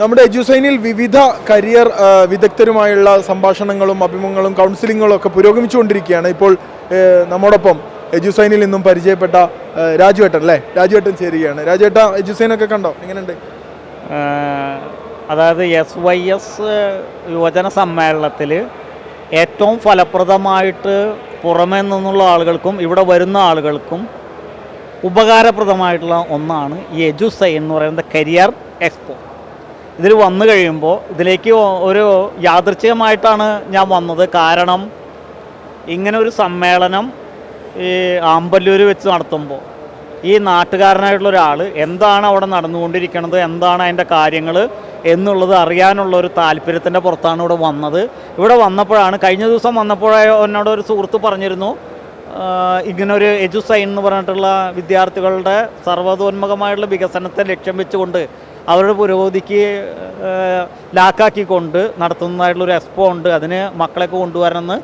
നമ്മുടെ എഡ്യൂസൈനിൽ വിവിധ കരിയർ വിദഗ്ധരുമായുള്ള സംഭാഷണങ്ങളും അഭിമുഖങ്ങളും കൗൺസിലിങ്ങുകളും ഒക്കെ പുരോഗമിച്ചുകൊണ്ടിരിക്കുകയാണ്. ഇപ്പോൾ നമ്മോടൊപ്പം എഡ്യൂസൈനിൽ നിന്നും പരിചയപ്പെട്ട രാജുവേട്ടൻ അല്ലേ, രാജുവേട്ടൻ ചേരുകയാണ്. രാജുവേട്ട, എഡ്യൂസൈനൊക്കെ കണ്ടോ, എങ്ങനെയുണ്ട്? അതായത് SYS യുവജന സമ്മേളനത്തിൽ ഏറ്റവും ഫലപ്രദമായിട്ട് പുറമേ നിന്നുള്ള ആളുകൾക്കും ഇവിടെ വരുന്ന ആളുകൾക്കും ഉപകാരപ്രദമായിട്ടുള്ള ഒന്നാണ് ഈ എഡ്യൂസൈൻ എന്ന് പറയുന്നത് കരിയർ എക്സ്പോ. ഇതിൽ വന്നു കഴിയുമ്പോൾ ഇതിലേക്ക് ഒരു യാദൃച്ഛികമായിട്ടാണ് ഞാൻ വന്നത്. കാരണം ഇങ്ങനെ ഒരു സമ്മേളനം ഈ ആമ്പല്ലൂർ വെച്ച് നടത്തുമ്പോൾ ഈ നാട്ടുകാരനായിട്ടുള്ള ഒരാൾ എന്താണ് അവിടെ നടന്നുകൊണ്ടിരിക്കുന്നത്, എന്താണ് അതിൻ്റെ കാര്യങ്ങൾ എന്നുള്ളത് അറിയാനുള്ള ഒരു താല്പര്യത്തിൻ്റെ പുറത്താണ് ഇവിടെ വന്നത്. ഇവിടെ വന്നപ്പോഴാണ്, കഴിഞ്ഞ ദിവസം വന്നപ്പോഴേ എന്നോട് ഒരു സുഹൃത്ത് പറഞ്ഞിരുന്നു, ഇങ്ങനൊരു എഡ്യൂസൈൻ എന്ന് പറഞ്ഞിട്ടുള്ള വിദ്യാർത്ഥികളുടെ സർവ്വതോന്മുഖമായിട്ടുള്ള വികസനത്തെ ലക്ഷ്യം വെച്ചുകൊണ്ട് അവരുടെ പുരോഗതിക്ക് ലാക്കാക്കിക്കൊണ്ട് നടത്തുന്നതായിട്ടുള്ളൊരു എക്സ്പോ ഉണ്ട്, അതിന് മക്കളെയൊക്കെ കൊണ്ടുവരണമെന്ന്,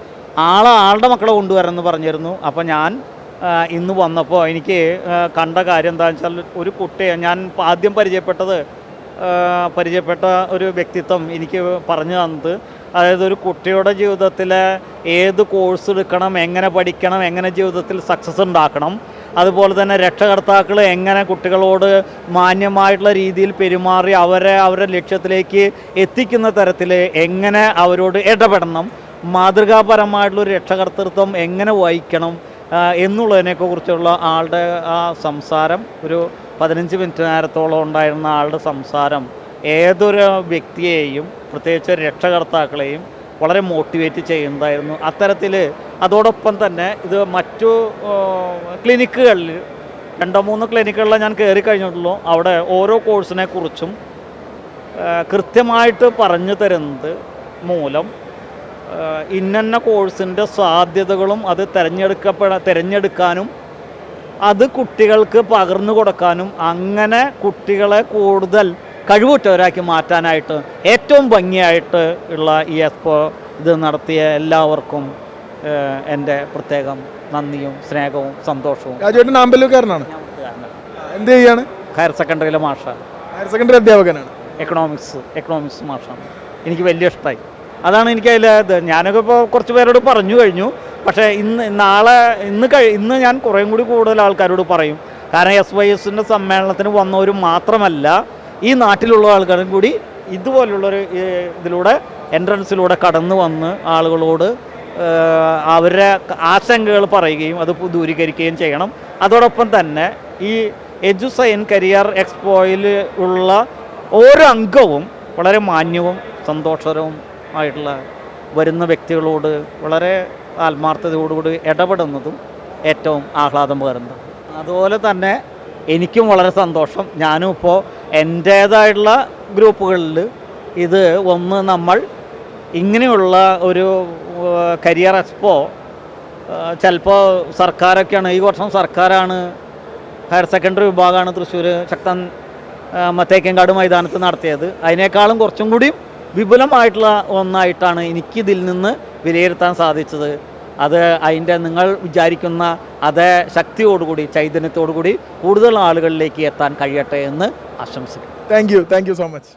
ആളുടെ മക്കളെ കൊണ്ടുവരണമെന്ന് പറഞ്ഞിരുന്നു. അപ്പോൾ ഞാൻ ഇന്ന് വന്നപ്പോൾ എനിക്ക് കണ്ട കാര്യം എന്താണെന്ന് വെച്ചാൽ, ഒരു കുട്ടിയെ ഞാൻ ആദ്യം പരിചയപ്പെട്ട ഒരു വ്യക്തിത്വം എനിക്ക് പറഞ്ഞു തന്നത്, അതായത് ഒരു കുട്ടിയുടെ ജീവിതത്തിലെ ഏത് കോഴ്സ് എടുക്കണം, എങ്ങനെ പഠിക്കണം, എങ്ങനെ ജീവിതത്തിൽ സക്സസ് ഉണ്ടാക്കണം, അതുപോലെ തന്നെ രക്ഷകർത്താക്കൾ എങ്ങനെ കുട്ടികളോട് മാന്യമായിട്ടുള്ള രീതിയിൽ പെരുമാറി അവരുടെ ലക്ഷ്യത്തിലേക്ക് എത്തിക്കുന്ന തരത്തിൽ എങ്ങനെ അവരോട് ഇടപെടണം, മാതൃകാപരമായിട്ടുള്ളൊരു രക്ഷകർത്തൃത്വം എങ്ങനെ വഹിക്കണം എന്നുള്ളതിനെക്കുറിച്ചുള്ള ആളുടെ ആ സംസാരം, ഒരു 15 മിനിറ്റ് നേരത്തോളം ഉണ്ടായിരുന്ന ആളുടെ സംസാരം ഏതൊരു വ്യക്തിയെയും പ്രത്യേകിച്ച് രക്ഷകർത്താക്കളെയും വളരെ മോട്ടിവേറ്റ് ചെയ്യുന്നതായിരുന്നു. അത്തരത്തിൽ അതോടൊപ്പം തന്നെ ഇത് മറ്റു ക്ലിനിക്കുകളിൽ 2-3 ക്ലിനിക്കുകളിൽ ഞാൻ കയറി കഴിഞ്ഞിട്ടുള്ളൂ. അവിടെ ഓരോ കോഴ്സിനെ കുറിച്ചും കൃത്യമായിട്ട് പറഞ്ഞു തരുന്നത് മൂലം ഇന്ന കോഴ്സിൻ്റെ സാധ്യതകളും അത് തിരഞ്ഞെടുക്കാനും അത് കുട്ടികൾക്ക് പകർന്നു കൊടുക്കാനും അങ്ങനെ കുട്ടികളെ കൂടുതൽ കഴിവുറ്റവരാക്കി മാറ്റാനായിട്ട് ഏറ്റവും ഭംഗിയായിട്ട് ഉള്ള ഈ എക്സ്പോ ഇത് നടത്തിയ എല്ലാവർക്കും എൻ്റെ പ്രത്യേകം നന്ദിയും സ്നേഹവും സന്തോഷവും. രാജുവേട്ടൻ ആമ്പല്ലൂർക്കാരനാണ്, എന്ത് ചെയ്യാണ്? ഹയർ സെക്കൻഡറിയിലെ മാഷാണ്, ഹയർ സെക്കൻഡറി അധ്യാപകനാണ്, എക്കണോമിക്സ് മാഷാണ്. എനിക്ക് വലിയ ഇഷ്ടമായി. അതാണ് എനിക്ക് അതിൽ ഞാനൊക്കെ ഇപ്പോൾ കുറച്ച് പേരോട് പറഞ്ഞു കഴിഞ്ഞു. പക്ഷേ ഇന്ന് ഞാൻ കുറേയും കൂടി കൂടുതൽ ആൾക്കാരോട് പറയും. കാരണം SYSൻ്റെ സമ്മേളനത്തിന് വന്നവർ മാത്രമല്ല, ഈ നാട്ടിലുള്ള ആൾക്കാരും കൂടി ഇതുപോലുള്ളൊരു ഇതിലൂടെ എൻട്രൻസിലൂടെ കടന്നു വന്ന് ആളുകളോട് അവരുടെ ആശങ്കകൾ പറയുകയും അത് ദൂരീകരിക്കുകയും ചെയ്യണം. അതോടൊപ്പം തന്നെ ഈ എഡ്യൂസൈൻ കരിയർ എക്സ്പോയിൽ ഉള്ള ഓരോ അംഗവും വളരെ മാന്യവും സന്തോഷകരവും ആയിട്ടുള്ള വരുന്ന വ്യക്തികളോട് വളരെ ആത്മാർത്ഥതയോടുകൂടി ഇടപെടുന്നതും ഏറ്റവും ആഹ്ലാദം പകരുന്നത്. അതുപോലെ തന്നെ എനിക്കും വളരെ സന്തോഷം. ഞാനും ഇപ്പോൾ എൻ്റേതായിട്ടുള്ള ഗ്രൂപ്പുകളിൽ ഇത് നമ്മൾ ഇങ്ങനെയുള്ള ഒരു കരിയർ എക്സ്പോ ചിലപ്പോൾ സർക്കാരൊക്കെയാണ്, ഈ വർഷം സർക്കാരാണ് ഹയർ സെക്കൻഡറി വിഭാഗമാണ് തൃശ്ശൂർ ശക്തൻ തേക്കങ്കാട് മൈതാനത്ത് നടത്തിയത്. അതിനേക്കാളും കുറച്ചും കൂടി വിപുലമായിട്ടുള്ള ഒന്നായിട്ടാണ് എനിക്കിതിൽ നിന്ന് വിലയിരുത്താൻ സാധിച്ചത്. അത് അതിൻ്റെ നിങ്ങൾ വിചാരിക്കുന്ന അതേ ശക്തിയോടുകൂടി ചൈതന്യത്തോടുകൂടി കൂടുതൽ ആളുകളിലേക്ക് എത്താൻ കഴിയട്ടെ എന്ന് ആശംസിക്കുന്നു. Thank you so much.